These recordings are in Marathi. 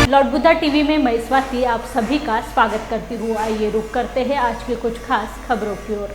लॉर्ड बुद्धा टीवी में मैं स्वाति आप सभी का स्वागत करती हूँ। आइए रुक करते हैं आज की कुछ खास खबरों की ओर।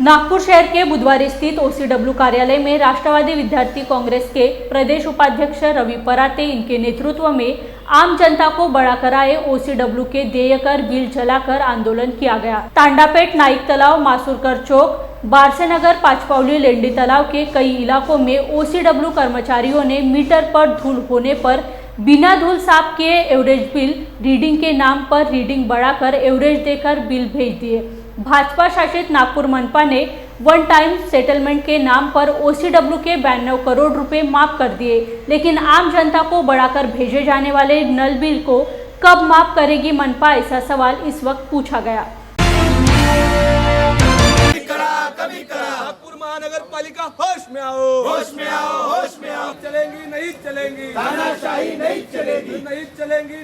नागपुर शहर के बुधवार स्थित OCW कार्यालय में राष्ट्रवादी विद्यार्थी कांग्रेस के प्रदेश उपाध्यक्ष रवि पराते इनके नेतृत्व में आम जनता को बड़ा कराए OCW के देयकर बिल जलाकर आंदोलन किया गया। तांडापेट, नाइक तलाव, मासूरकर चौक, बारसेनगर, पाचपावली, लेंडी तालाब के कई इलाकों में OCW कर्मचारियों ने मीटर पर धूल होने पर बिना धूल साफ किए एवरेज बिल रीडिंग के नाम पर रीडिंग बढ़ाकर एवरेज देकर बिल भेज दिए। भाजपा शासित नागपुर मनपा ने वन टाइम सेटलमेंट के नाम पर OCW के 92 करोड़ रुपए माफ कर दिए, लेकिन आम जनता को बढ़ाकर भेजे जाने वाले नल बिल को कब माफ करेगी मनपा, ऐसा सवाल इस वक्त पूछा गया। नागपुर महानगर पालिका होश में आओ, होश में आओ, होश में आओ। चलेंगी नहीं चलेंगी, तानाशाही नहीं चलेगी, नहीं चलेंगी,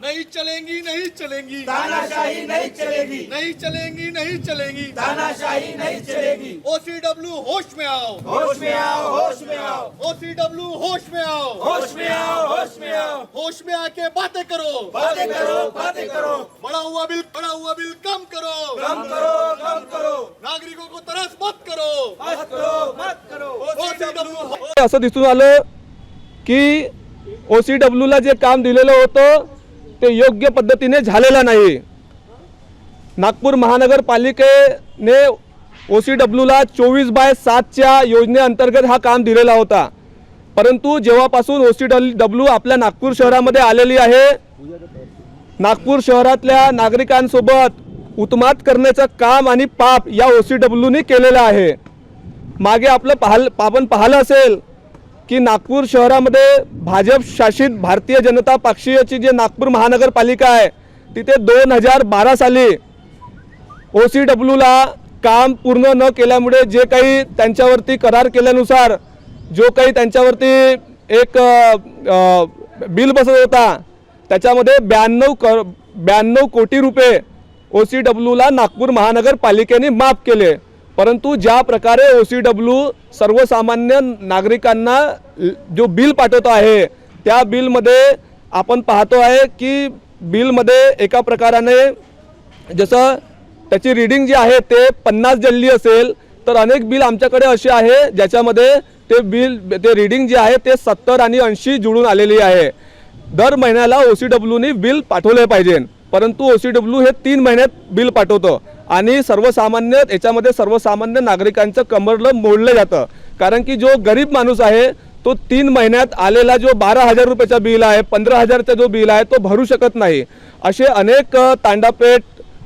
नहीं चलेंगी, नहीं चलेंगी, तानाशाही नहीं चलेगी, नहीं चलेंगी, नहीं चलेंगी, तानाशाही नहीं चलेगी। OCW होश में आओ, होश में आओ, होश में आओ। OCW होश में आओ, होश में आओ, होश में आओ। होश में आके बातें करो, बातें करो, बातें करो। बड़ा हुआ बिल कम करो, कम करो, कम करो। नागरिकों को त्रास मत करो, मत करो, मत करो। OCW असं दिसून आलं की OCW ला जे काम दिलेलं होतं ते योग्य पद्धतीने झालेलं नाही। नागपूर महानगरपालिकेने OCW ला 24/7 योजनेअंतर्गत हा काम दिलेला होता, परंतु जेव्हापासून OCW आपल्या नागपूर शहरामध्ये आलेली आहे, नागपूर शहरातल्या नागरिकांसोबत उत्मात करण्याचं काम आणि पाप या OCW ने केलेलं आहे। मागे आपण पाहिलं असेल की नागपूर शहरामध्ये भाजप शासित भारतीय जनता पक्षाची जे नागपूर महानगरपालिका आहे तिथे 2012 साली OCW ला काम पूर्ण न केल्यामुळे जे काही त्यांच्यावरती करार केल्यानुसार जो काही त्यांच्यावरती एक बिल बसत होता त्याच्यामध्ये 92 कोटी रुपये OCW ला नागपूर महानगरपालिकेने माफ केले। परंतु ज्या प्रकारे OCW सर्वसामान्य नागरिकांना जो बिल पाठवतो आहे त्या बिलमध्ये आपण पाहतो आहे की बिलमध्ये एका प्रकाराने जसं त्याची रीडिंग जी आहे ते 50 जल्ली असेल, तर अनेक बिल आमच्याकडे असे आहे ज्याच्यामध्ये ते रीडिंग जे आहे ते 70 आणि 80 जुळून आलेली आहे। दर महिन्याला OCW ने बिल पाठवले पाहिजे, परंतु OCW हे 3 महिन्यात बिल पाठवतो आणि सर्वसामान्य नागरिकांचं कमरलं मोडलं जातं। कारण की जो गरीब माणूस आहे तो 3 महिन्यात आलेला जो 12,000 रुपयाचा बिल आहे, 15,000चा जो बिल आहे तो भरू शकत नाही। असे अनेक तांडापेठ,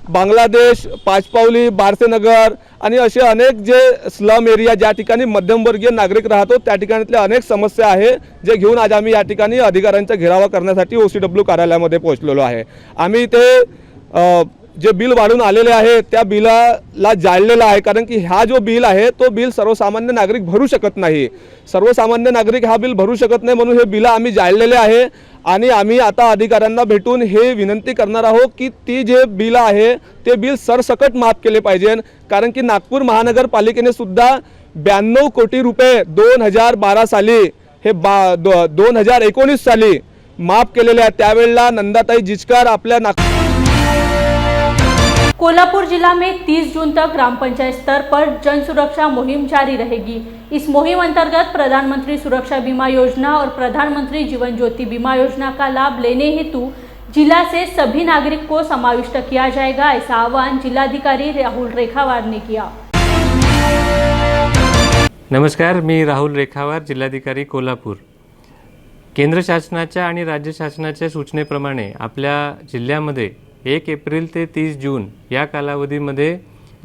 बांगलादेश, पाचपावली, बारसेनगर आणि असे अनेक जे स्लम एरिया ज्या ठिकाणी मध्यमवर्गीय नागरिक राहतो त्या ठिकाणातल्या अनेक समस्या आहे जे घेऊन आज आम्ही या ठिकाणी अधिकाऱ्यांचा घेरावा करण्यासाठी OCW कार्यालयामध्ये पोहोचलेलो आहे। आम्ही इथे जे बिल वाढून आलेले आहे त्या बिलाला जाळलेला आहे, कारण की हा जो बिल आहे तो बिल सर्वसामान्य नागरिक भरू शकत नाही। सर्वसामान्य नागरिक हा बिल भरू शकत नाही म्हणून हे बिल आम्ही जाळलेले आहे आणि आम्ही आता अधिकाऱ्यांना भेटून हे विनंती करणार आहोत की ती जे बिल आहे ते बिल सरसकट माफ केले पाहिजे। कारण की नागपूर महानगरपालिकेने सुद्धा 92 कोटी रुपये 2012 साली हे 2019 साली माफ केलेले आहेत। त्यावेळेला नंदाताई जिचकार आपल्या कोल्हापुर जिला में 30 जून तक ग्राम पंचायत स्तर पर जन सुरक्षा मुहिम जारी रहेगी। इस मुहिम अंतर्गत प्रधानमंत्री सुरक्षा बीमा योजना और प्रधानमंत्री जीवन ज्योति बीमा योजना का लाभ लेने हेतु जिला से सभी नागरिक को समाविष्ट किया जाएगा, ऐसा आह्वान जिलाधिकारी राहुल रेखावार ने किया। नमस्कार, मी राहुल रेखावार, जिल्हाधिकारी कोल्हापूर। केंद्र शासनाच्या आणि राज्य शासनाच्या सूचनेप्रमाणे आपल्या जिल्ह्यामध्ये 1 एप्रिल ते 30 जून या कालावधीमध्ये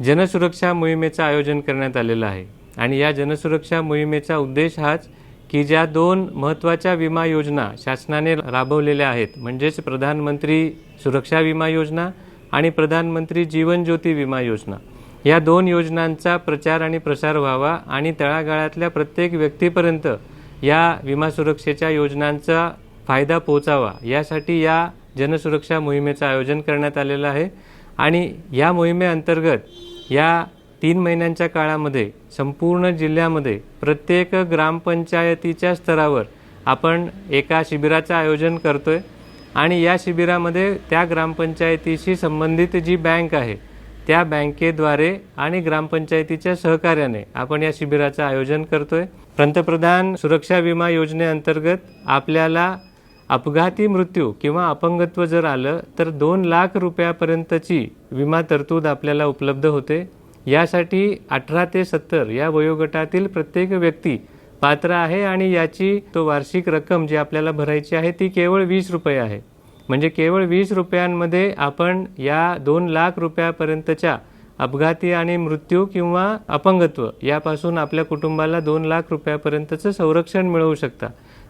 जनसुरक्षा मोहिमेचं आयोजन करण्यात आलेलं आहे आणि या जनसुरक्षा मोहिमेचा उद्देश हाच की ज्या 2 महत्त्वाच्या विमा योजना शासनाने राबवलेल्या आहेत, म्हणजेच प्रधानमंत्री सुरक्षा विमा योजना आणि प्रधानमंत्री जीवन ज्योती विमा योजना, या 2 योजनांचा प्रचार आणि प्रसार व्हावा आणि तळागाळातल्या प्रत्येक व्यक्तीपर्यंत या विमा सुरक्षेच्या योजनांचा फायदा पोहोचावा यासाठी या जनसुरक्षा मोहिमेचं आयोजन करण्यात आलेलं आहे। आणि या मोहिमेअंतर्गत या 3 महिन्यांच्या काळामध्ये संपूर्ण जिल्ह्यामध्ये प्रत्येक ग्रामपंचायतीच्या स्तरावर आपण एका शिबिराचं आयोजन करतोय आणि या शिबिरामध्ये त्या ग्रामपंचायतीशी संबंधित जी बँक आहे त्या बँकेद्वारे आणि ग्रामपंचायतीच्या सहकार्याने आपण या शिबिराचं आयोजन करतोय। पंतप्रधान सुरक्षा विमा योजनेअंतर्गत आपल्याला अपघाती मृत्यू किंवा अपंगत्व जर आलं तर 2 लाख रुपयापर्यंतची विमा तरतूद आपल्याला उपलब्ध होते। यासाठी 18 ते 70 या वयोगटातील प्रत्येक व्यक्ती पात्र आहे आणि याची वार्षिक रक्कम जी आपल्याला भरायची आहे ती केवळ 20 रुपये आहे। म्हणजे केवळ 20 रुपयांमध्ये आपण या 2 लाख रुपयापर्यंतच्या अपघाती आणि मृत्यू किंवा अपंगत्व यापासून आपल्या कुटुंबाला 2 लाख रुपयापर्यंतचं संरक्षण मिळवू शकता।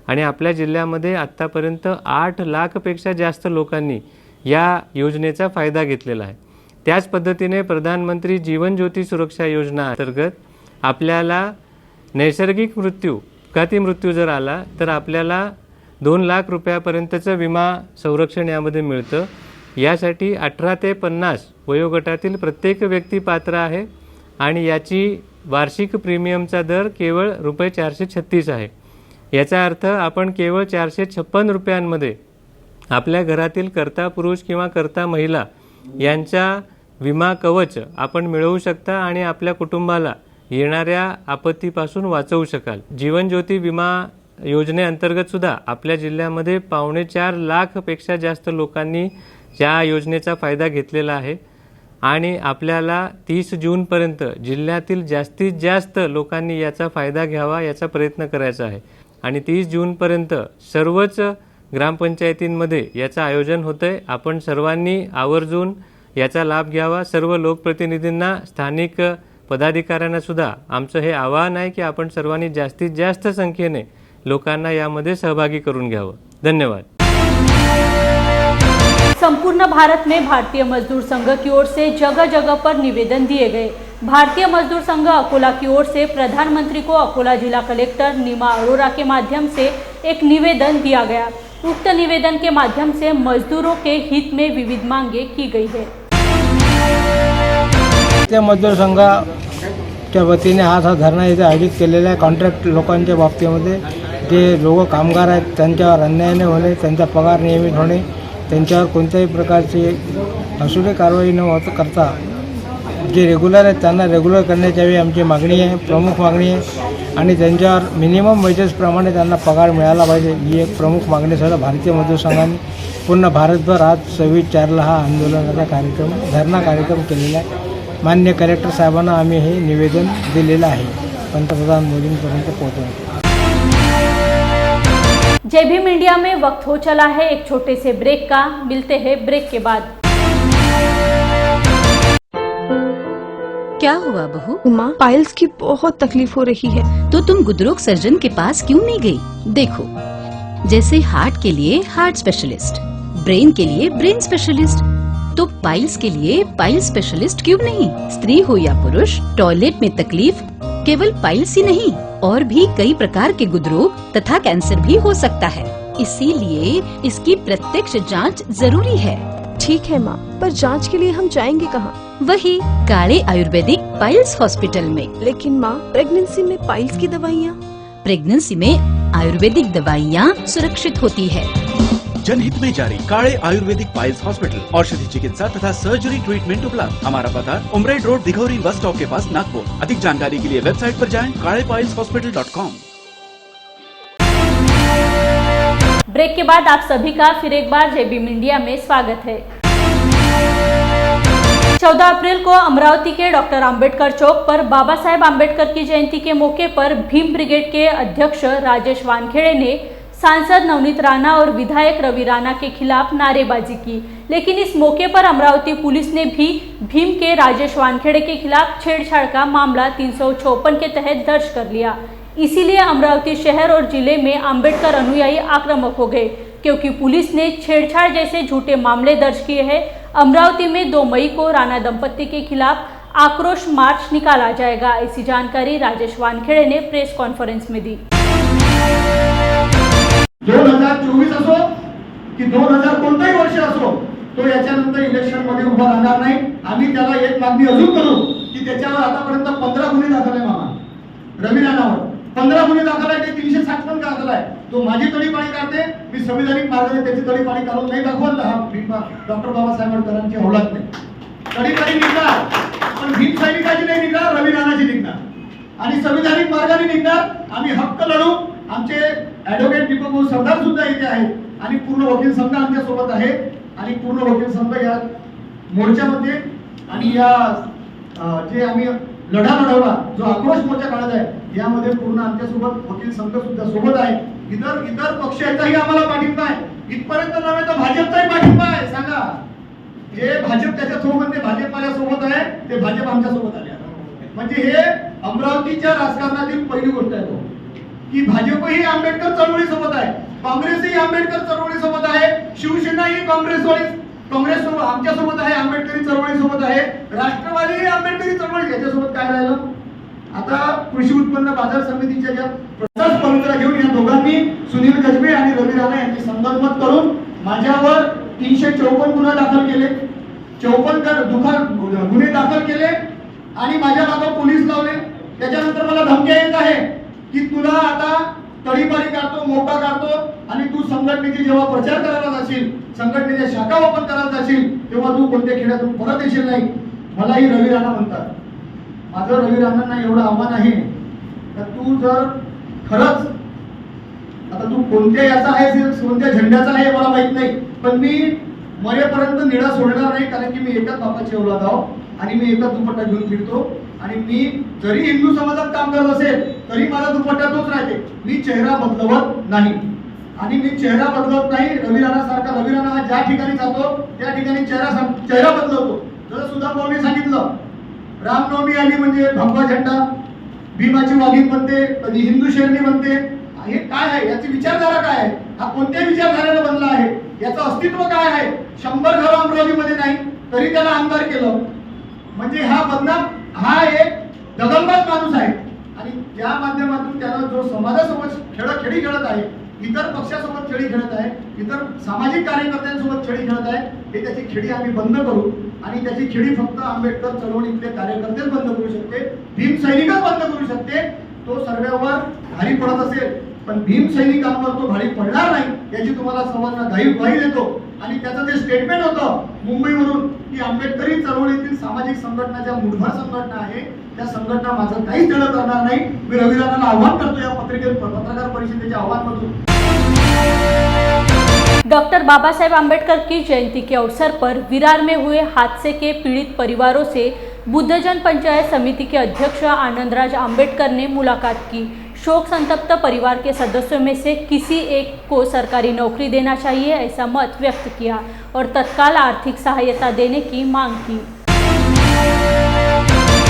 आणि आपल्या जिल्ह्यामध्ये आत्तापर्यंत 8 लाखपेक्षा जास्त लोकांनी या योजनेचा फायदा घेतलेला आहे। त्याच पद्धतीने प्रधानमंत्री जीवन ज्योती सुरक्षा योजना अंतर्गत आपल्याला नैसर्गिक मृत्यू अपघाती मृत्यू जर आला तर आपल्याला 2 लाख रुपयापर्यंतचं विमा संरक्षण यामध्ये मिळतं। यासाठी 18 ते 50 वयोगटातील प्रत्येक व्यक्ती पात्र आहे आणि याची वार्षिक प्रीमियमचा दर केवळ रुपये 436 आहे। याचा अर्थ आपण केवळ 456 रुपयांमध्ये आपल्या घरातील कर्ता पुरुष किंवा कर्ता महिला यांचा विमा कवच आपण मिळवू शकता आणि आपल्या कुटुंबाला येणाऱ्या आपत्तीपासून वाचवू शकाल। जीवन ज्योती विमा योजनेअंतर्गत सुद्धा आपल्या जिल्ह्यामध्ये 4.25 लाखपेक्षा जास्त लोकांनी या योजनेचा फायदा घेतलेला आहे आणि आपल्याला 30 जूनपर्यंत जिल्ह्यातील जास्तीत जास्त लोकांनी याचा फायदा घ्यावा याचा प्रयत्न करायचा आहे आणि 30 जूनपर्यंत सर्वच ग्रामपंचायतींमध्ये याचं आयोजन होतंय। आपण सर्वांनी आवर्जून याचा लाभ घ्यावा। सर्व लोकप्रतिनिधींना स्थानिक पदाधिकाऱ्यांना सुद्धा आमचं हे आवाहन आहे की आपण सर्वांनी जास्तीत जास्त संख्येने लोकांना यामध्ये सहभागी करून घ्यावं। धन्यवाद। संपूर्ण भारत में भारतीय मजदूर संघ की ओर से जगह जगह पर निवेदन दिए गए। भारतीय मजदूर संघ अकोला की ओर से प्रधानमंत्री को अकोला जिला कलेक्टर नीमा अरोरा के माध्यम से एक निवेदन दिया गया। उक्त निवेदन के माध्यम से मजदूरों के हित में विविध मांगे की गई है। मजदूर संघाच्या वतीने आज हा धरणा इथे आयोजित केलेला आहे। कॉन्ट्रॅक्ट लोकांच्या बाबतीमध्ये जे लोक कामगार आहेत त्यांच्यावर अन्याय न होणे, त्यांचा पगार नियमित होणे, त्यांच्यावर कोणत्याही प्रकारची असूली कारवाई न करता जे रेग्युलर आहेत त्यांना रेग्युलर करण्याची हवी आमची मागणी आहे, प्रमुख मागणी आहे। आणि त्यांच्यावर मिनिमम वेजेसप्रमाणे त्यांना पगार मिळाला पाहिजे ही एक प्रमुख मागणीसह भारतीय मजदूर संघाने पूर्ण भारतभर आज 26/4ला हा आंदोलनाचा कार्यक्रम धरणा कार्यक्रम केलेला आहे। माननीय कलेक्टर साहेबांना आम्ही हे निवेदन दिलेलं आहे पंतप्रधान मोदींपर्यंत पोहोचवण्यासाठी। जय भीम इंडिया में वक्त हो चला है एक छोटे से ब्रेक का। मिलते हैं ब्रेक के बाद। क्या हुआ बहू? माँ, पाइल्स की बहुत तकलीफ हो रही है। तो तुम गुदरोग सर्जन के पास क्यों नहीं गई? देखो, जैसे हार्ट के लिए हार्ट स्पेशलिस्ट, ब्रेन के लिए ब्रेन स्पेशलिस्ट, तो पाइल्स के लिए पाइल्स स्पेशलिस्ट क्यों नहीं? स्त्री हो या पुरुष, टॉयलेट में तकलीफ केवल पाइल्स ही नहीं और भी कई प्रकार के गुदरोग तथा कैंसर भी हो सकता है। इसीलिए इसकी प्रत्यक्ष जांच जरूरी है। ठीक है माँ, पर जांच के लिए हम जाएंगे कहाँ? वही काले आयुर्वेदिक पाइल्स हॉस्पिटल में। लेकिन माँ, प्रेगनेंसी में पाइल्स की दवाइयाँ? प्रेगनेंसी में आयुर्वेदिक दवाइयाँ सुरक्षित होती है। जनहित में जारी काले आयुर्वेदिक पाइल्स हॉस्पिटल, औषधि चिकित्सा तथा सर्जरी ट्रीटमेंट उपलब्ध। हमारा पता उमरेड रोड, दिघौरी बस स्टॉप के पास, नागपुर। अधिक जानकारी के लिए वेबसाइट पर जाएं kalepailshospital.com। ब्रेक के बाद आप सभी का फिर एक बार जय भीम इंडिया में स्वागत है। 14 अप्रैल को अमरावती के डॉक्टर अंबेडकर चौक पर बाबा साहेब अंबेडकर की जयंती के मौके पर भीम ब्रिगेड के अध्यक्ष राजेश वानखेड़े ने सांसद नवनीत राणा और विधायक रवि राणा के खिलाफ नारेबाजी की। लेकिन इस मौके पर अमरावती पुलिस ने भी भीम के राजेश वानखेड़े के खिलाफ छेड़छाड़ का मामला 354 के तहत दर्ज कर लिया। इसीलिए अमरावती शहर और जिले में अंबेडकर अनुयायी आक्रामक हो गए, क्योंकि पुलिस ने छेड़छाड़ जैसे झूठे मामले दर्ज किए हैं। अमरावती में 2 मई को राणा दंपत्ति के खिलाफ आक्रोश मार्च निकाला जाएगा। ऐसी जानकारी राजेश वानखेड़े ने प्रेस कॉन्फ्रेंस में दी। 2024 असो की 2000 कोणताही वर्ष असो, तो याच्यानंतर इलेक्शन मध्ये उभा राहणार नाही। आम्ही त्याला एक मागणी अजून करू की त्याच्यावर आतापर्यंत 15 गुन्हे दाखल आहे मामा रवी राणावर। 15 गुन्हे दाखल आहे, ते 360 पण दाखल आहे. तो माझी तळीपाणी काढते, मी संविधानिक मार्गाने त्याची तळीपाणी काढून नाही दाखवत. हा डॉक्टर बाबासाहेब आंबेडकरांची औलाद नाही. तळीपाणी निघणार, पण भीम सैनिकाची नाही निघणार, रवी राणाची निघणार आणि संविधानिक मार्गाने निघणार. आम्ही हक्क लढू. आमचे ऍडव्होकेट दीपक भाऊ सरदार सुद्धा इथे आहेत आणि पूर्ण वकील संघ आमच्या सोबत आहे आणि पूर्ण वकील संघ या मोर्चामध्ये आणि या जे आम्ही लढा लढवला, जो आक्रोश मोर्चा काढत आहे, यामध्ये पूर्ण आमच्या सोबत वकील संघ सुद्धा सोबत आहे. इतर पक्षाचाही आम्हाला पाठिंबा आहे. इथपर्यंत नव्हे तर भाजपचाही पाठिंबा आहे. सांगा, जे भाजप त्याच्या सोबत, ते भाजप माझ्या सोबत आहे, ते भाजप आमच्या सोबत आले. म्हणजे हे अमरावतीच्या राजकारणातील पहिली गोष्ट आहे की भाजपही आंबेडकर चळवळीसोबत आहे, काँग्रेसही आंबेडकर चळवळीसोबत आहे, शिवसेनाही काँग्रेस सोबत आमच्या सोबत आहे, आंबेडकरी चळवळी सोबत आहे, राष्ट्रवादी आंबेडकरी चळवळी. याच्यासोबत काय राहिलं? आता कृषी उत्पन्न बाजार समितीच्या ज्या प्रसाद पवित्रा घेऊन या दोघांनी, सुनील गजबे आणि रवी राणा यांची संगनमत करून माझ्यावर 354 गुन्हे दाखल केले, 54 गुन्हे दाखल केले आणि माझ्या मागे पोलीस लावले. त्याच्यानंतर मला धमक्या येत आहे की तुला आता तळीपारी काढतो, मोका काढतो आणि तू संघटनेची जेव्हा प्रचार करायला जाशील, संघटनेच्या शाखा ओपन करायला जाशील, तेव्हा तू कोणत्या खेड्यातून परत येशील नाही. मलाही रवी राणा म्हणतात. माझं रवी राणांना एवढं आव्हान आहे का तू जर खरंच, आता तू कोणत्या याचा आहे, कोणत्या झेंड्याचा आहे मला माहित नाही, पण मी मरेपर्यंत निळा सोडणार नाही. कारण की मी एकाच बापाची औलाद आहो आणि मी एकाच दुपट्टा घेऊन फिरतो आणि मी जरी हिंदू समाजात काम करत असेल तरी माझा दुपट्टा तोच राहते. मी चेहरा बदलवत नाही आणि मी चेहरा बदलत नाही. रवी राणा सारखा, रवी राणा हा ज्या ठिकाणी जातो त्या ठिकाणी चेहरा बदलवतो. जसं सुधा भाऊने सांगितलं, रामनवमी आली म्हणजे भगवा झेंडा, भीमाची वाघीण बनते, कधी हिंदू शेरणी बनते. हे काय आहे? याची विचारधारा काय आहे? हा कोणत्या विचारधारेला बनला आहे? याचं अस्तित्व काय आहे? 100 घर अमरावतीमध्ये नाही तरी त्याला आमदार केलं. म्हणजे हा बदनाम, हा एक दगलबाज माणूस आहे आणि ज्या माध्यमातून त्यानं जो समाजासोबत खेळी खेळत आहे, इतर पक्षासोबत खेळी खेळत आहे, इतर सामाजिक कार्यकर्त्यांसोबत खेळी खेळत आहे, हे त्याची खेळी आम्ही बंद करू आणि त्याची खेळी फक्त आंबेडकर चळवळीतले कार्यकर्तेच बंद करू शकते, भीम सैनिकच बंद करू शकते. तो सर्वांवर भारी पडत असेल पण भीम सैनिकांवर तो भारी पडणार नाही याची तुम्हाला सर्वांना ग्वाही देतो. आणि त्याचं जे स्टेटमेंट होतं मुंबईवरून की आंबेडकरी चळवळीतील सामाजिक संघटना ज्या मुठभर संघटना आहे त्या संघटना माझं काहीच देणं करणार नाही. मी रवी राणाला आव्हान करतो या पत्रकार परिषदेच्या आव्हानमधून. डॉक्टर बाबा साहेब आम्बेडकर की जयंती के अवसर पर विरार में हुए हादसे के पीड़ित परिवारों से बुद्धजन पंचायत समिति के अध्यक्ष आनंदराज आम्बेडकर ने मुलाकात की. शोक संतप्त परिवार के सदस्यों में से किसी एक को सरकारी नौकरी देना चाहिए ऐसा मत व्यक्त किया और तत्काल आर्थिक सहायता देने की मांग की.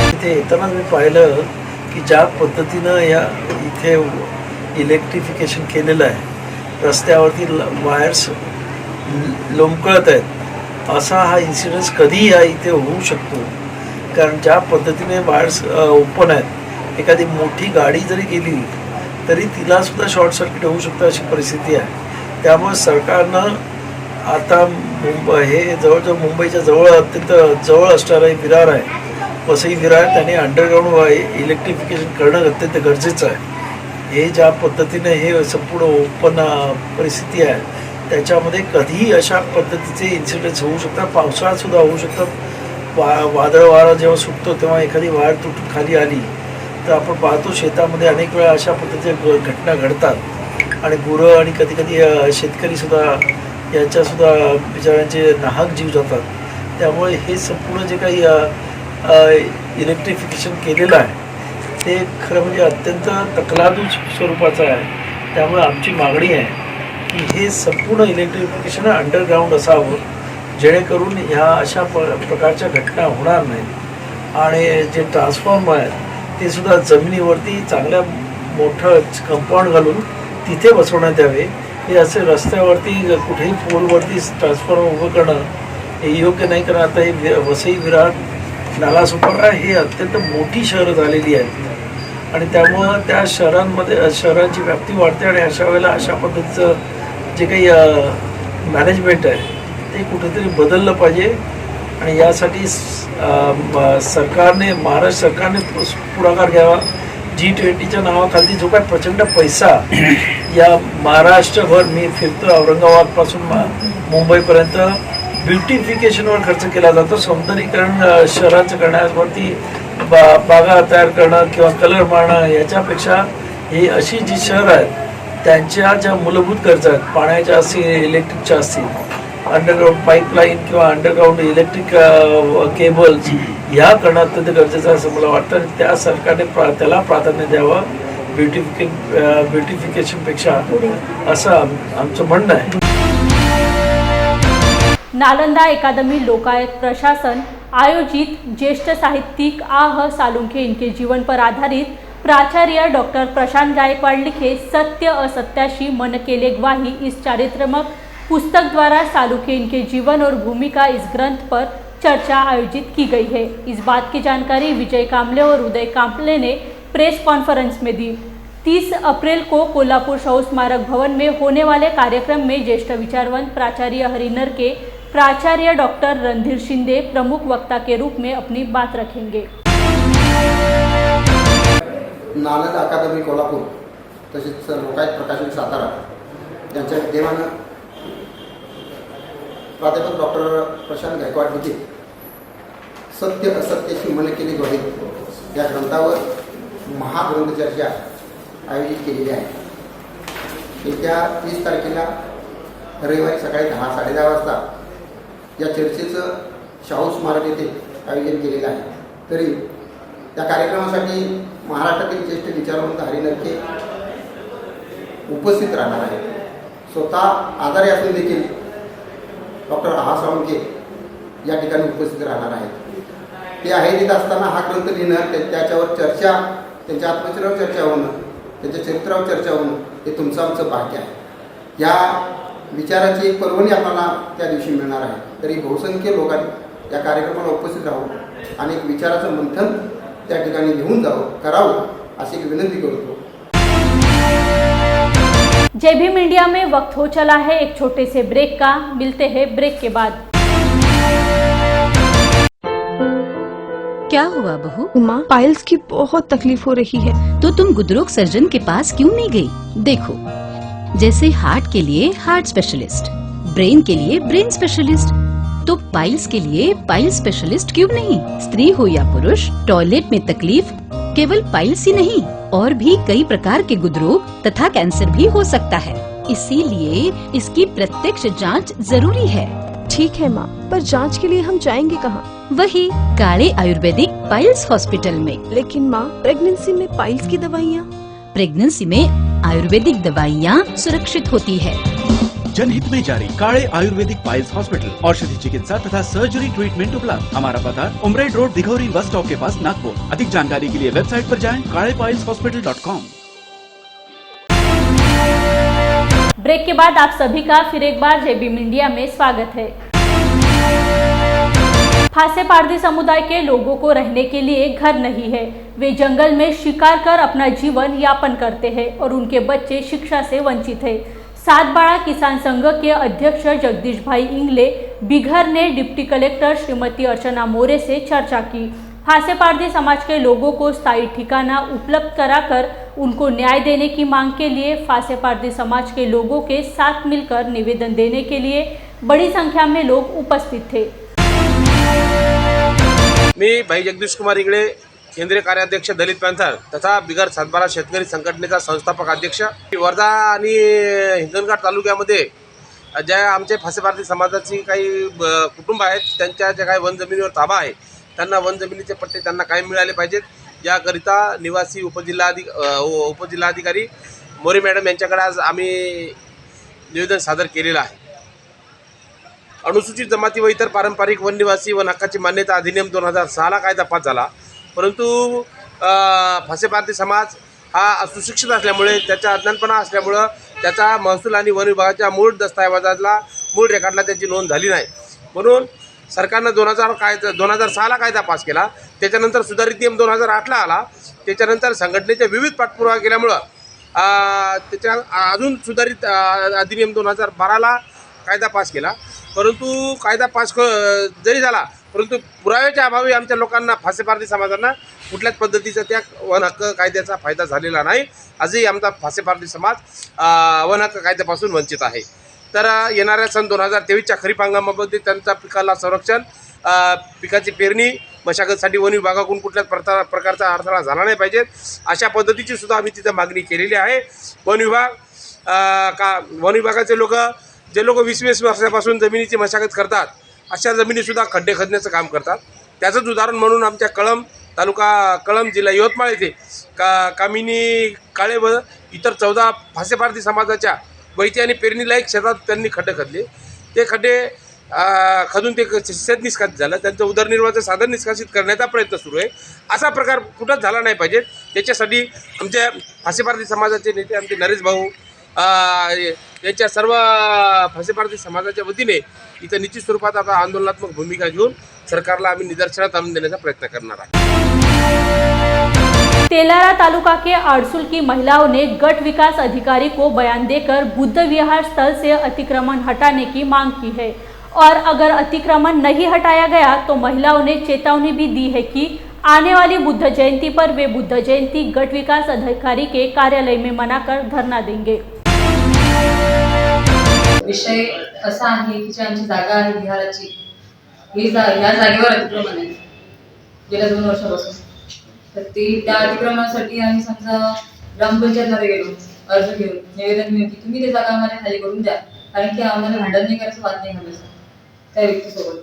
इथे येताना मी पाहिलं की ज्या पद्धतीनं या इथे इलेक्ट्रिफिकेशन केलेलं आहे, रस्त्यावरती वायर्स लोंबकळत आहेत, असा हा इन्सिडन्स कधीही या इथे होऊ शकतो. कारण ज्या पद्धतीने वायर्स ओपन आहेत, एखादी मोठी गाडी जरी गेली तरी तिलासुद्धा शॉर्ट सर्किट होऊ शकतं अशी परिस्थिती आहे. त्यामुळे सरकारनं आता हे जवळजवळ मुंबईच्या जवळ अत्यंत जवळ असणारं विरार आहे, वसई विरार, त्यांनी अंडरग्राऊंड इलेक्ट्रिफिकेशन करणं अत्यंत गरजेचं आहे. हे ज्या पद्धतीने हे संपूर्ण ओपन परिस्थिती आहे त्याच्यामध्ये कधीही अशा पद्धतीचे इन्सिडेंट्स होऊ शकतात. पावसाळ्यातसुद्धा होऊ शकतात. वादळ वारा जेव्हा सुटतो तेव्हा एखादी वायर तुटून खाली आली तर आपण पाहतो शेतामध्ये अनेक वेळा अशा पद्धतीच्या घटना घडतात आणि गुरं आणि कधी कधी शेतकरीसुद्धा यांच्यासुद्धा बिचाऱ्यांचे नाहक जीव जातात. त्यामुळे हे संपूर्ण जे काही इलेक्ट्रिफिकेशन केलेलं आहे ते खरं म्हणजे अत्यंत तकलादूच स्वरूपाचं आहे. त्यामुळे आमची मागणी आहे की हे संपूर्ण इलेक्ट्रिफिकेशन अंडरग्राऊंड असावं जेणेकरून ह्या अशा प्रकारच्या घटना होणार नाहीत. आणि जे ट्रान्सफॉर्मर आहेत ते सुद्धा जमिनीवरती चांगल्या मोठं कंपाऊंड घालून तिथे बसवण्यात यावे. हे असे रस्त्यावरती कुठेही पोलवरती ट्रान्सफॉर्मर उभं करणं हे योग्य नाही. कारण आता हे वसई विरार नालासोपारा हे अत्यंत मोठी शहरं झालेली आहेत आणि त्यामुळं त्या शहरांची व्याप्ती वाढते आणि अशा वेळेला अशा पद्धतीचं जे काही मॅनेजमेंट आहे ते कुठेतरी बदललं पाहिजे. आणि यासाठी सरकारने, महाराष्ट्र सरकारने पुढाकार घ्यावा G20च्या नावाखाली जो काय प्रचंड पैसा या महाराष्ट्रभर मी फिरतो, औरंगाबादपासून मुंबईपर्यंत ब्युटिफिकेशनवर खर्च केला जातो. सौंदर्यीकरण शहराचं करण्यावरती बागा तयार करणं किंवा कलर मारणं याच्यापेक्षा ही अशी जी शहर आहेत त्यांच्या ज्या मूलभूत गरजा आहेत, पाण्याच्या असतील, इलेक्ट्रिकच्या असतील, अंडरग्राऊंड पाईपलाईन किंवा अंडरग्राऊंड इलेक्ट्रिक केबल्स ह्या करणं अत्यंत गरजेचं आहे असं मला वाटतं. त्या सरकारने त्याला प्राधान्य द्यावं ब्युटिफिकेशनपेक्षा, असं आमचं म्हणणं आहे. नालंदा अकादमी लोकायत प्रशासन आयोजित ज्येष्ठ साहित्यिक आह सालुंखे इनके जीवन पर आधारित प्राचार्य डॉक्टर प्रशांत गायकवाड़ लिखे सत्य असत्याशी मन केले गवाही इस चारित्रात्मक पुस्तक द्वारा सालुखे इनके जीवन और भूमिका इस ग्रंथ पर चर्चा आयोजित की गई है. इस बात की जानकारी विजय कामले और उदय कामले ने प्रेस कॉन्फ्रेंस में दी. 30 अप्रैल को कोल्हापुर शौर्य स्मारक भवन में होने वाले कार्यक्रम में ज्येष्ठ विचारवंत प्राचार्य हरिनर के प्राचार्य डॉक्टर रणधीर शिंदे प्रमुख वक्ता के रूप में अपनी बात रखेंगे. नालंदा अकादमी कोल्हापूर तसेच लोकायत प्रकाशन सातारा यांच्या विद्यमानं प्राध्यापक डॉक्टर प्रशांत गायकवाड लिखित सत्य असत्याशी मन केली गवाही या ग्रंथावर महाग्रंथ चर्चा आयोजित केलेली आहे. येत्या 30 तारखेला रविवारी सकाळी 10-10:30 वाजता या चर्चेचं शाहू स्मारक येथे आयोजन केलेलं आहे. तरी त्या कार्यक्रमासाठी महाराष्ट्रातील ज्येष्ठ विचारवंत हरिनरके उपस्थित राहणार आहे. स्वतः आजारी असून देखील डॉक्टर आह साळुंखे या ठिकाणी उपस्थित राहणार आहेत. ते आहे तिथं असताना हा ग्रंथ लिहिणं, त्याच्यावर चर्चा, त्यांच्या आत्मचरित्रावर चर्चा होणं, त्यांच्या चरित्रावर चर्चा होणं हे तुमचं आमचं भाग्य आहे. या विचाराची एक पर्वणी आपल्याला त्या दिवशी मिळणार आहे. तरी बहुसंख्य लोकांनी या कार्यक्रमाला उपस्थित राहून आणि एक विचाराचं मंथन त्या ठिकाणी घेऊन करावं अशी एक विनंती करतो. जय भीम इंडिया में वक्त हो चला है एक छोटे से ब्रेक का. मिलते हैं ब्रेक के बाद. क्या हुआ बहू? माँ, पाइल्स की बहुत तकलीफ हो रही है. तो तुम गुदरोग सर्जन के पास क्यों नहीं गई? देखो, जैसे हार्ट के लिए हार्ट स्पेशलिस्ट, ब्रेन के लिए ब्रेन स्पेशलिस्ट, तो पाइल्स के लिए पाइल्स स्पेशलिस्ट क्यों नहीं? स्त्री हो या पुरुष, टॉयलेट में तकलीफ केवल पाइल्स ही नहीं और भी कई प्रकार के गुदरोग तथा कैंसर भी हो सकता है. इसीलिए इसकी प्रत्यक्ष जांच जरूरी है. ठीक है माँ, पर जांच के लिए हम जाएंगे कहाँ? वही काले आयुर्वेदिक पाइल्स हॉस्पिटल में. लेकिन माँ, प्रेगनेंसी में पाइल्स की दवाइयाँ. प्रेगनेंसी में आयुर्वेदिक दवाइयाँ सुरक्षित होती है. जनहित में जारी काले आयुर्वेदिक पाइल्स हॉस्पिटल, औषधि चिकित्सा तथा सर्जरी ट्रीटमेंट उपलब्ध. हमारा पता उमरेड रोड दिघौरी बस स्टॉप के पास नागपुर. अधिक जानकारी के लिए वेबसाइट पर जाएं kalepailshospital.com. ब्रेक के बाद आप सभी का फिर एक बार जय भीम इंडिया में स्वागत है. फासे पारधी समुदाय के लोगों को रहने के लिए घर नहीं है. वे जंगल में शिकार कर अपना जीवन यापन करते हैं और उनके बच्चे शिक्षा से वंचित हैं. सातबाड़ा किसान संघ के अध्यक्ष जगदीश भाई इंगले बिघर ने डिप्टी कलेक्टर श्रीमती अर्चना मोरे से चर्चा की. फासे पारधी समाज के लोगों को स्थायी ठिकाना उपलब्ध कराकर उनको न्याय देने की मांग के लिए फासे पारधी समाज के लोगों के साथ मिलकर निवेदन देने के लिए बड़ी संख्या में लोग उपस्थित थे. मी भाई जगदीश कुमार इंगळे, केंद्रीय कार्याध्यक्ष दलित पॅंथर तथा बिगर सातबारा शेतकरी संघटनेचा संस्थापक अध्यक्ष. वर्धा आणि हिंगणघाट तालुक्यामध्ये ज्या आमचे फासे पारधी समाजाची काही कुटुंब आहेत त्यांच्या ज्या काही वन जमिनीवर ताबा आहे त्यांना वन जमिनीचे पट्टे त्यांना कायम मिळाले पाहिजेत. याकरिता निवासी उपजिल्हाधिकारी मोरे मॅडम यांच्याकडे आज आम्ही निवेदन सादर केलेलं आहे. अनुसूचित जमाती व इतर पारंपरिक वन निवासी वन हक्काची मान्यता अधिनियम 2006ला कायदा पास झाला, परंतु फासे पारधी समाज हा सुशिक्षित असल्यामुळे, त्याचा अज्ञानपणा असल्यामुळं त्याचा महसूल आणि वन विभागाच्या मूळ दस्तऐवजाला, मूळ रेकॉर्डला त्याची नोंद झाली नाही. म्हणून सरकारनं 2006ला कायदा पास केला. त्याच्यानंतर सुधारित नियम 2008ला आला. त्याच्यानंतर संघटनेच्या विविध पाठपुरावा केल्यामुळं त्याच्या अजून सुधारित अधिनियम 2012ला कायदा पास केला. परंतु कायदा पास जरी झाला परंतु पुराव्याच्या अभावी आमच्या लोकांना फासेपारधी समाजांना कुठल्याच पद्धतीचा त्या वन हक्क कायद्याचा फायदा झालेला नाही. आजही आमचा फासेपारधी समाज वन हक्क कायद्यापासून वंचित आहे. तर येणाऱ्या सन 2023च्या खरीप हंगामामध्ये त्यांच्या पिकाला संरक्षण, पिकाची पेरणी मशागतसाठी वन विभागाकडून कुठल्याच प्रकारचा अडथळा झाला नाही पाहिजे अशा पद्धतीची सुद्धा आम्ही तिथं मागणी केलेली आहे. वन विभागाचे जे लोक 20-20 वर्षापासून जमिनीची मशागत करतात अशा जमिनीसुद्धा खड्डे खदण्याचं काम करतात. त्याचंच उदाहरण म्हणून आमच्या कळंब जिल्हा यवतमाळ येथे कामिनी काळे व इतर 14 फासेपारधी समाजाच्या वैती आणि पेरणीलायक शेतात त्यांनी खड्डे खदले. ते खड्डे खदून ते शेत निष्कासित झालं. त्यांचं उदरनिर्वाहाचं साधन निष्कासित करण्याचा प्रयत्न सुरू आहे. असा प्रकार कुठंच झाला नाही पाहिजे. त्याच्यासाठी आमच्या फासेपारधी समाजाचे नेते आमचे नरेश भाऊ यांच्या सर्व फासेपारधी समाजाच्या वतीने इथं निश्चित स्वरूपात आता आंदोलनात्मक भूमिका घेऊन सरकारला आम्ही निदर्शनात आणून देण्याचा प्रयत्न करणार आहे. तेलारा तालुका के आड़सुल की महिलाओं ने गट विकास अधिकारी को बयान देकर बुद्ध विहार स्थल से अतिक्रमण हटाने की मांग की है और अगर अतिक्रमण नहीं हटाया गया तो महिलाओं ने चेतावनी भी दी है कि आने वाली बुद्ध जयंती पर वे बुद्ध जयंती गट विकास अधिकारी के कार्यालय में मनाकर धरना देंगे. विषय असा आहे की जी आमची जागा आहे विहाराची, या जागेवर अतिक्रमण आहे गेल्या 2 वर्षापासून. तर त्या अतिक्रमणासाठी आम्ही समजा ग्रामपंचायतमध्ये गेलो, अर्ज घेऊन निवेदन घेऊन की तुम्ही ते जागा आम्हाला खाली करून द्या, कारण की आम्हाला भांडण नाही करायचं, वाद नाही घालायचं त्या व्यक्तीसोबत.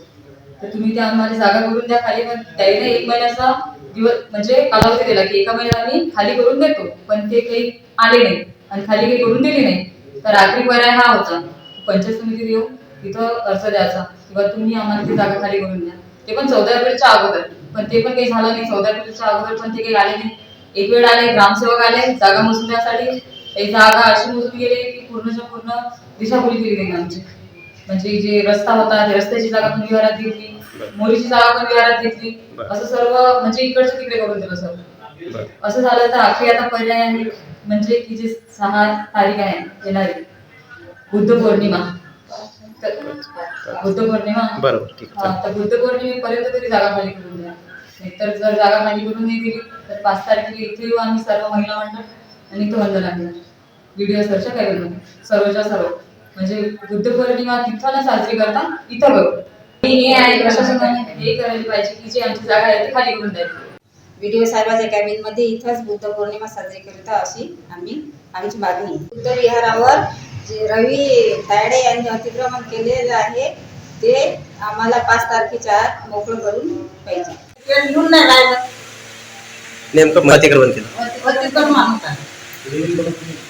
तर तुम्ही त्या आम्हाला जागा करून द्या खाली. पण त्याने 1 महिन्याचा दिवस म्हणजे कालावधी दिला की 1 महिन्यात आम्ही खाली करून देतो, पण ते काही आले नाही आणि खाली काही करून दिली नाही. तर आखरी पर्याय हा होता पंचायत समितीत येऊन तिथं अर्ज द्यायचा किंवा तुम्ही आम्हाला ती जागा खाली करून द्या. ते पण 14 एप्रिलच्या अगोदर, पण ते पण काही झालं नाही. 14 एप्रिलच्या अगोदर पण ते काही आले नाही. एक वेळ आले, ग्रामसेवक आले जागा मोजून द्यासाठी. एक जागा अशी मोजून गेले की पूर्णच्या पूर्ण दिशाभूल केली गेली आमची. म्हणजे जे रस्ता होता ते रस्त्याची जागा पण विहारात घेतली, मोरीची जागा पण विहारात घेतली, असं सर्व म्हणजे इकडचं तिकडे करून दिलं सर. असं झालं तर आखरी आता पर्याय आहे म्हणजे की जे 6 तारीख आहे येणारी बुद्ध पौर्णिमा. बरोबर, ठीक आहे. तर बुद्ध पौर्णिमेपर्यंत तरी जागा खाली करून द्या. नाहीतर जर जागा खाली करून नाही दिली तर 5 तारखेला इथे येऊ आम्ही सर्व महिला मंडळ आणि इथं वंदन आणणार व्हिडिओ सरच्या कार्यक्रम सर्वच्या सर्व. म्हणजे बुद्ध पौर्णिमा तिथं न साजरी करता इथं करू. हे आहे प्रशासनाने हे करायला पाहिजे की जे आमची जागा आहे ती खाली करून द्यायची. व्हिडिओ साहेबाच्या कॅबिनमध्ये इथंच बुद्ध पौर्णिमा साजरी करता अशी आमची मागणी. बुद्ध विहारावर जे रवी तायडे यांनी अतिक्रमण केलेलं आहे ते आम्हाला 5 तारखेच्या आत मोकळं करून पाहिजे. लिहून नाही राहिलं नेमकं अतिक्रमण केलं. अतिक्रमण होता.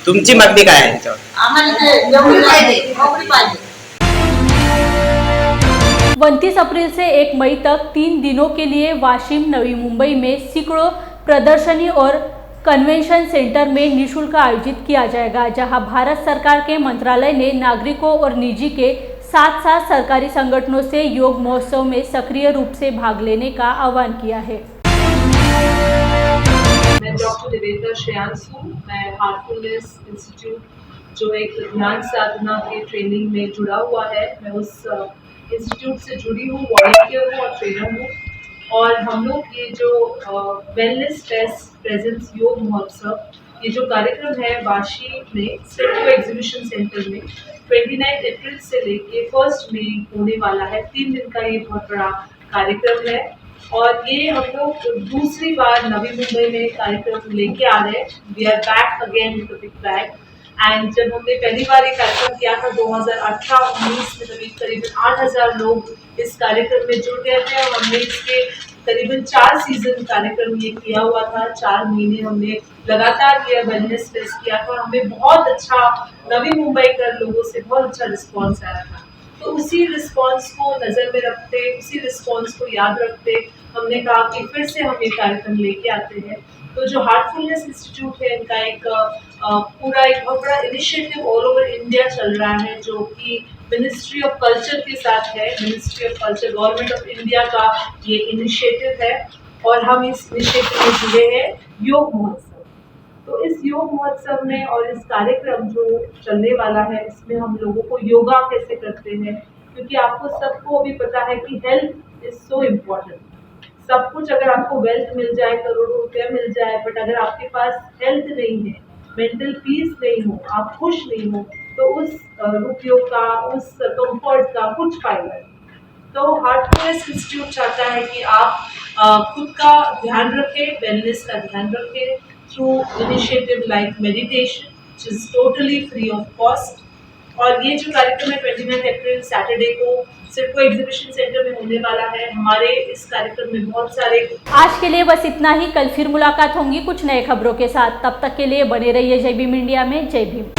तुमची मागणी काय आहे त्याच्यावर? आम्हाला एवढी पाहिजे, मोकळी पाहिजे. 29 अप्रैल से 1 मई तक 3 दिनों के लिए वाशिम, नवी मुंबई में सैकड़ों प्रदर्शनी और कन्वेंशन सेंटर में निःशुल्क आयोजित किया जाएगा, जहां भारत सरकार के मंत्रालय ने नागरिकों और निजी के साथ साथ सरकारी संगठनों से योग महोत्सव में सक्रिय रूप से भाग लेने का आह्वान किया है. मैं डॉक्टर देवेंद्र श्रेयांश हूँ. मैं हार्टफुलनेस इंस्टीट्यूट जो एक ध्यान साधना के ट्रेनिंग में जुड़ा हुआ है, मैं उस इंस्टीट्यूट से जुड़ी हूँ, वॉलंटियर हूँ और ट्रेनर हूँ. और हम लोग ये जो वेलनेस फेस्ट प्रेजेंस योग महोत्सव, ये जो कार्यक्रम है वाशी में सेंट्रल एग्जीबिशन सेंटर में 29 अप्रैल से लेके 1 मई होने वाला है. 3 दिन का ये बहुत बड़ा कार्यक्रम है और ये हम लोग दूसरी बार नवी मुंबई में कार्यक्रम लेके आ रहे हैं. वी आर बैक अगेन विद द बिग बैग. एंड जब हमने पहली बार ये कार्यक्रम किया था 2018-19 में, तभी करीबन 8,000 लोग इस कार्यक्रम में जुड़ गए थे और हमने इसके करीबन 4 सीजन कार्यक्रम ये किया हुआ था. 4 महीने हमने लगातार ये वेलनेस फेस्ट किया था. हमें बहुत अच्छा नवी मुंबई कर लोगों से बहुत अच्छा रिस्पॉन्स आया था. तो उसी रिस्पॉन्स को नज़र में रखते, उसी रिस्पॉन्स को याद रखते हमने कहा कि फिर से हम ये कार्यक्रम लेके आते हैं. तो जो हार्टफुलनेस इंस्टीट्यूट है इनका एक पूरा एक बहुत बड़ा इनिशिएटिव ऑल ओवर इंडिया चल रहा है, जो कि मिनिस्ट्री ऑफ कल्चर के साथ है. Ministry of culture government of India का ये इनिशिएटिव है और हम इस इनिशिएटिव में जुड़े हैं योग महोत्सव. तो इस योग महोत्सव में और इस कार्यक्रम जो चलने वाला है इसमें हम लोगों को योगा कैसे करते हैं, क्योंकि आपको सबको अभी पता है कि हेल्थ इज सो इम्पोर्टेंट। सब कुछ अगर आपको वेल्थ मिल जाए, करोड़ों रुपया मिल जाए, बट अगर आपके पास हेल्थ नहीं है, मेंटल पीस नहीं हो, आप खुश नहीं हो, तो उस रुपयों का, उस कंफर्ट का कुछ फायदा नहीं। तो हार्टफुलनेस इंस्टीट्यूट चाहता है कि आप खुद का ध्यान रखें, वेलनेस का ध्यान रखें through initiative like meditation, which is totally free of cost. और ये जो कार्यक्रम है 29 अप्रैल सैटरडे को सिडको एग्जीबिशन सेंटर में होने वाला है। हमारे इस कार्यक्रम में बहुत सारे। आज के लिए बस इतना ही। कल फिर मुलाकात होंगी कुछ नए खबरों के साथ। तब तक के लिए बने रहिए जय भीम इंडिया में। जय भीम।